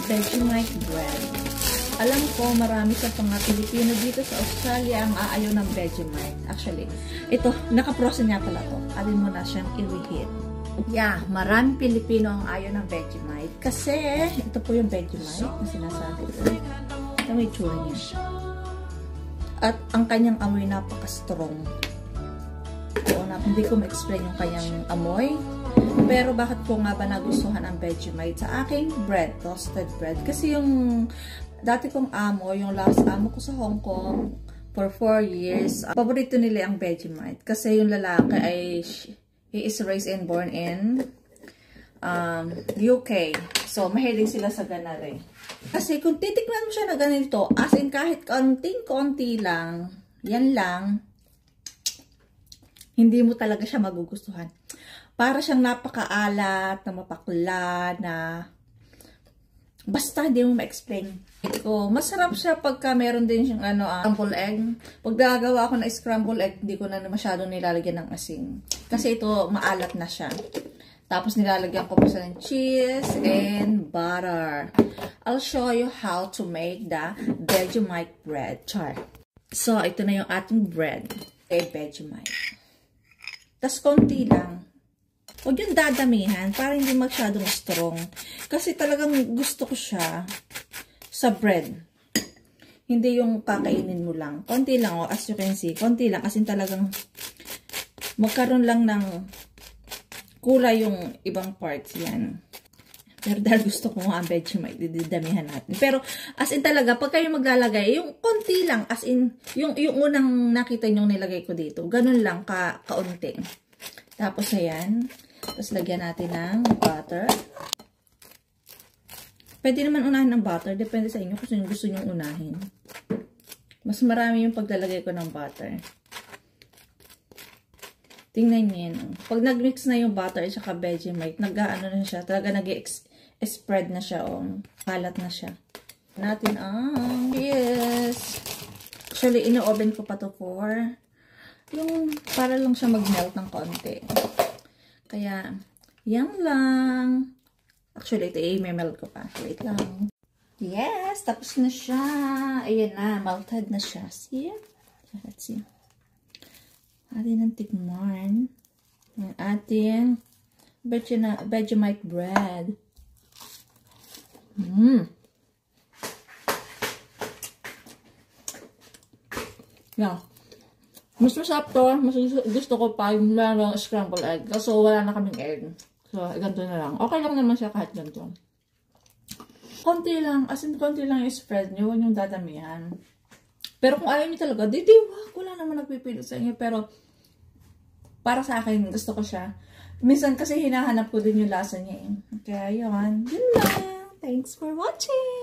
Vegemite bread. Alam ko, marami sa mga Pilipino dito sa Australia ang aayaw ng Vegemite. Actually, ito, naka-frozen nga pala to. Alin mo na siyang i-reheat. Yeah, maraming Pilipino ang ayaw ng Vegemite. Kasi, ito po yung Vegemite na sinasabi ko. Ito may tsura niya. At ang kanyang amoy napaka-strong. Hindi ko ma-explain yung kanyang amoy. Pero bakit ko nga ba nagustuhan ang Vegemite sa aking bread, toasted bread? Kasi yung dati kong amo, yung last amo ko sa Hong Kong for 4 years, paborito nila ang Vegemite. Kasi yung lalaki ay, he is raised and born in UK. So, mahilig sila sa ganare. Kasi kung titikman mo siya na ganito, as in kahit konting-konti lang, yan lang, hindi mo talaga siya magugustuhan. Para siyang napakaalat, na mapakla, na basta hindi mo ma-explain. So, masarap siya pagka meron din siyang scrambled egg. Pag gagawa ako ng scrambled egg, hindi ko na masyadong nilalagyan ng asin. Kasi ito, maalat na siya. Tapos nilalagyan ko pa siya ng cheese and butter. I'll show you how to make the Vegemite bread. Char. So, ito na yung ating bread. Okay, Vegemite. Tapos, konti lang. Huwag yung dadamihan para hindi masyadong strong. Kasi talagang gusto ko siya sa bread. Hindi yung kakainin mo lang. Konti lang, oh, as you can see. Konti lang. As in talagang magkaroon lang ng kulay yung ibang parts. Yan. Pero dahil gusto ko nga ang Vegemite, didamihan natin. Pero as in talaga, pag kayo maglalagay, yung konti lang, as in, yung unang nakita nyo nilagay ko dito, ganun lang, kaunti. Tapos ayan, tapos lagyan natin ng butter. Pwede naman unahin ng butter, depende sa inyo kung sino gusto nyo unahin. Mas marami yung paglalagay ko ng butter. Tingnan nyo yan. Pag nag-mix na yung butter at saka Vegemite, nag-ano na siya, talaga nag-spread na siya, kalat na siya. Natin ang cheese. Actually, ino-oven ko pa to for yung para lang siya mag-melt ng konti. Kaya, yan lang. Actually, ito i-melt ko pa. Wait lang. Yes, tapos na siya. Ayan na, melted na siya. See? Let's see. Atin ang tikman. Ang ating Vegemite bread. Yeah. Mas masarap to. Mas gusto ko pa yung merong scrambled egg. Kaso wala na kaming egg. So, ganito na lang. Okay lang naman siya kahit ganito. Konti lang. As in, konti lang yung spread nyo. Huwag yung dadamihan. Pero kung ayaw nyo talaga, wag. Wala naman nagpipili sa inyo. Pero, para sa akin, gusto ko siya. Minsan kasi hinahanap ko din yung lasa niya. Kaya, yun. Yun lang. Thanks for watching!